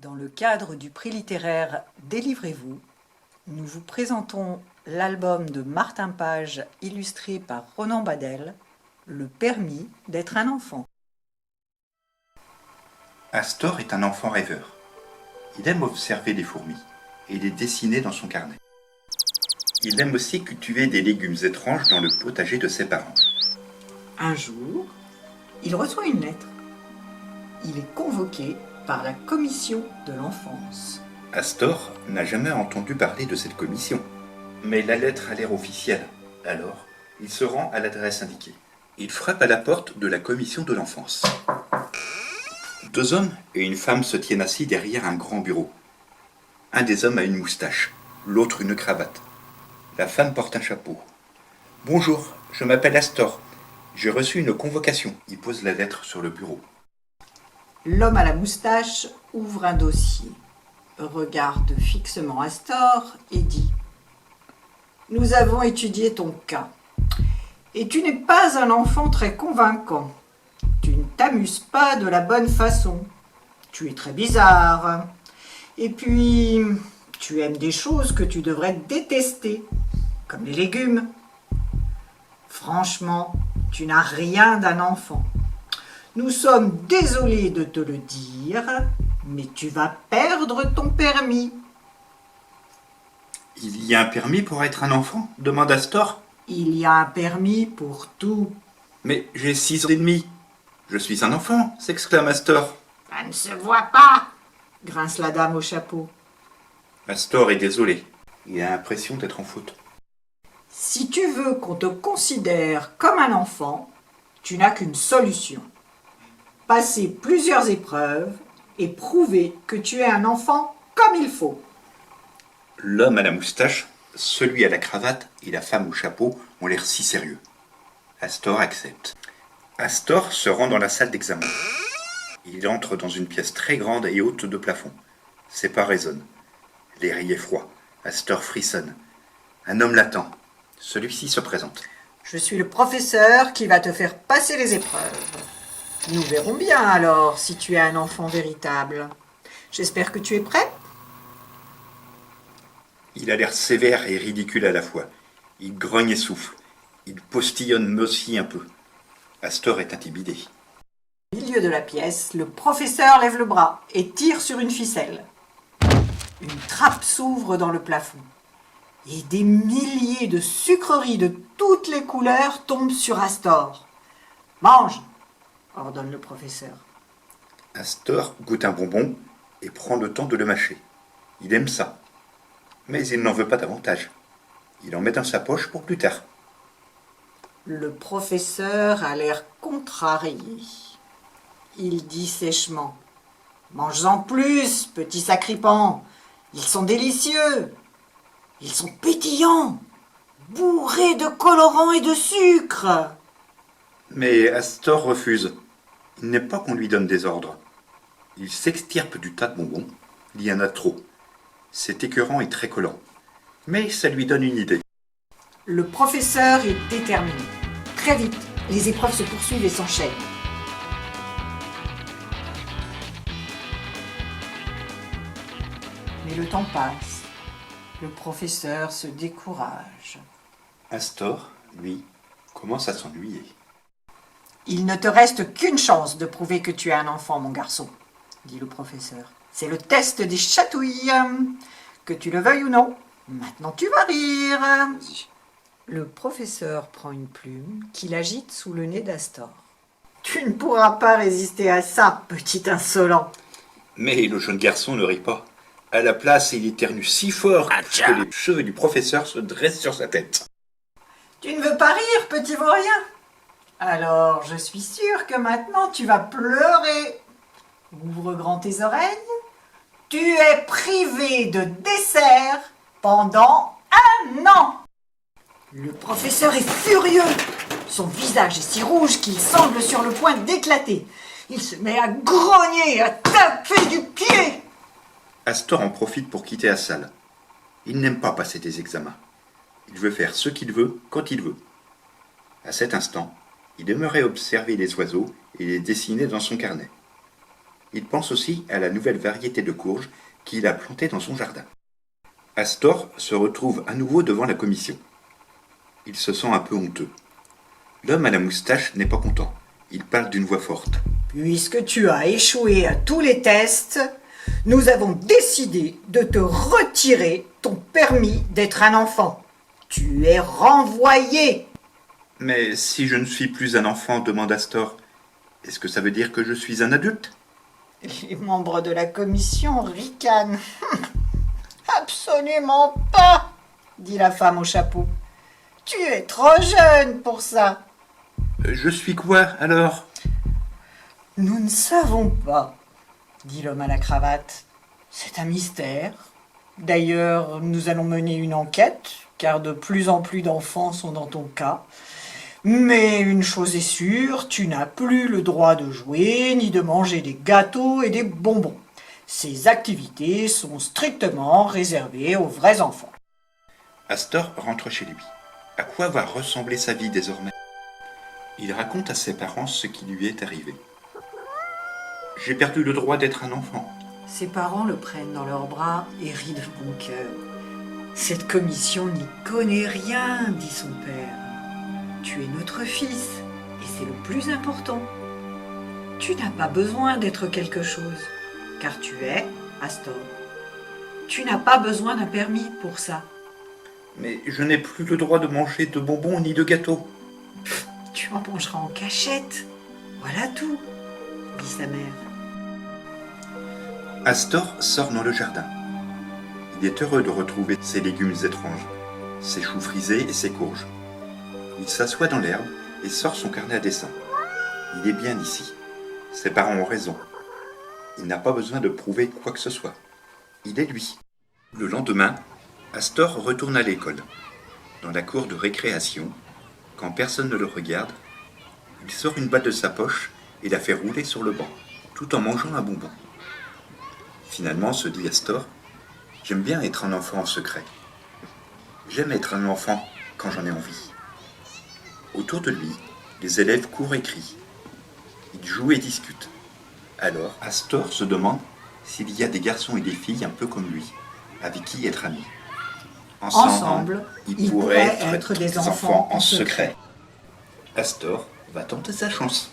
Dans le cadre du prix littéraire Délivrez-vous, nous vous présentons l'album de Martin Page illustré par Ronan Badel, Le permis d'être un enfant. Astor est un enfant rêveur. Il aime observer les fourmis et les dessiner dans son carnet. Il aime aussi cultiver des légumes étranges dans le potager de ses parents. Un jour, il reçoit une lettre. Il est convoqué par la commission de l'enfance. Astor n'a jamais entendu parler de cette commission. Mais la lettre a l'air officielle. Alors, il se rend à l'adresse indiquée. Il frappe à la porte de la commission de l'enfance. Deux hommes et une femme se tiennent assis derrière un grand bureau. Un des hommes a une moustache, l'autre une cravate. La femme porte un chapeau. « Bonjour, je m'appelle Astor. J'ai reçu une convocation. » Il pose la lettre sur le bureau. L'homme à la moustache ouvre un dossier, regarde fixement Astor et dit « Nous avons étudié ton cas, et tu n'es pas un enfant très convaincant. Tu ne t'amuses pas de la bonne façon. Tu es très bizarre. Et puis, tu aimes des choses que tu devrais détester, comme les légumes. Franchement, tu n'as rien d'un enfant. Nous sommes désolés de te le dire, mais tu vas perdre ton permis. » « Il y a un permis pour être un enfant ?» demande Astor. « Il y a un permis pour tout. »« Mais j'ai 6 ans et demi. Je suis un enfant !» s'exclame Astor. « Ça ne se voit pas !» grince la dame au chapeau. Astor est désolé. Il a l'impression d'être en faute. « Si tu veux qu'on te considère comme un enfant, tu n'as qu'une solution. Passer plusieurs épreuves et prouver que tu es un enfant comme il faut. » L'homme à la moustache, celui à la cravate et la femme au chapeau ont l'air si sérieux. Astor accepte. Astor se rend dans la salle d'examen. Il entre dans une pièce très grande et haute de plafond. Ses pas résonnent. L'air y est froid. Astor frissonne. Un homme l'attend. Celui-ci se présente. « Je suis le professeur qui va te faire passer les épreuves. Nous verrons bien alors si tu es un enfant véritable. J'espère que tu es prêt ? » Il a l'air sévère et ridicule à la fois. Il grogne et souffle. Il postillonne aussi un peu. Astor est intimidé. Au milieu de la pièce, le professeur lève le bras et tire sur une ficelle. Une trappe s'ouvre dans le plafond et des milliers de sucreries de toutes les couleurs tombent sur Astor. « Mange !» ordonne le professeur. Astor goûte un bonbon et prend le temps de le mâcher. Il aime ça. Mais il n'en veut pas davantage. Il en met dans sa poche pour plus tard. Le professeur a l'air contrarié. Il dit sèchement « Mange-en plus, petit sacripant. Ils sont délicieux. Ils sont pétillants, bourrés de colorants et de sucre. » Mais Astor refuse. Il n'aime pas qu'on lui donne des ordres. Il s'extirpe du tas de bonbons. Il y en a trop. C'est écœurant et très collant. Mais ça lui donne une idée. Le professeur est déterminé. Très vite, les épreuves se poursuivent et s'enchaînent. Mais le temps passe. Le professeur se décourage. Astor, lui, commence à s'ennuyer. « Il ne te reste qu'une chance de prouver que tu es un enfant, mon garçon, » dit le professeur. « C'est le test des chatouilles. Que tu le veuilles ou non, maintenant tu vas rire. » Le professeur prend une plume qu'il agite sous le nez d'Astor. « Tu ne pourras pas résister à ça, petit insolent. » Mais le jeune garçon ne rit pas. À la place, il éternue si fort que les cheveux du professeur se dressent sur sa tête. « Tu ne veux pas rire, petit vaurien ? Alors, je suis sûre que maintenant tu vas pleurer. Ouvre grand tes oreilles. Tu es privé de dessert pendant 1 an. » Le professeur est furieux. Son visage est si rouge qu'il semble sur le point d'éclater. Il se met à grogner, à taper du pied. Astor en profite pour quitter la salle. Il n'aime pas passer des examens. Il veut faire ce qu'il veut, quand il veut. À cet instant, il aimerait observer les oiseaux et les dessiner dans son carnet. Il pense aussi à la nouvelle variété de courges qu'il a plantée dans son jardin. Astor se retrouve à nouveau devant la commission. Il se sent un peu honteux. L'homme à la moustache n'est pas content. Il parle d'une voix forte. Puisque tu as échoué à tous les tests, nous avons décidé de te retirer ton permis d'être un enfant. Tu es renvoyé. Mais si je ne suis plus un enfant, demande Astor, est-ce que ça veut dire que je suis un adulte? Les membres de la commission ricanent. Absolument pas, dit la femme au chapeau. Tu es trop jeune pour ça. Je suis quoi alors? Nous ne savons pas, dit l'homme à la cravate. C'est un mystère. D'ailleurs, nous allons mener une enquête, car de plus en plus d'enfants sont dans ton cas. Mais une chose est sûre, tu n'as plus le droit de jouer, ni de manger des gâteaux et des bonbons. Ces activités sont strictement réservées aux vrais enfants. Astor rentre chez lui. À quoi va ressembler sa vie désormais? Il raconte à ses parents ce qui lui est arrivé. J'ai perdu le droit d'être un enfant. Ses parents le prennent dans leurs bras et rient de bon cœur. Cette commission n'y connaît rien, dit son père. Tu es notre fils, et c'est le plus important. Tu n'as pas besoin d'être quelque chose, car tu es Astor. Tu n'as pas besoin d'un permis pour ça. Mais je n'ai plus le droit de manger de bonbons ni de gâteaux. Tu en mangeras en cachette. Voilà tout, dit sa mère. Astor sort dans le jardin. Il est heureux de retrouver ses légumes étranges, ses choux frisés et ses courges. Il s'assoit dans l'herbe et sort son carnet à dessin. Il est bien ici. Ses parents ont raison. Il n'a pas besoin de prouver quoi que ce soit. Il est lui. Le lendemain, Astor retourne à l'école. Dans la cour de récréation, quand personne ne le regarde, il sort une balle de sa poche et la fait rouler sur le banc, tout en mangeant un bonbon. Finalement, se dit Astor, j'aime bien être un enfant en secret. J'aime être un enfant quand j'en ai envie. Autour de lui, les élèves courent et crient. Ils jouent et discutent. Alors, Astor se demande s'il y a des garçons et des filles un peu comme lui, avec qui être amis. Ensemble, ils pourraient être des enfants en secret. Astor va tenter sa chance.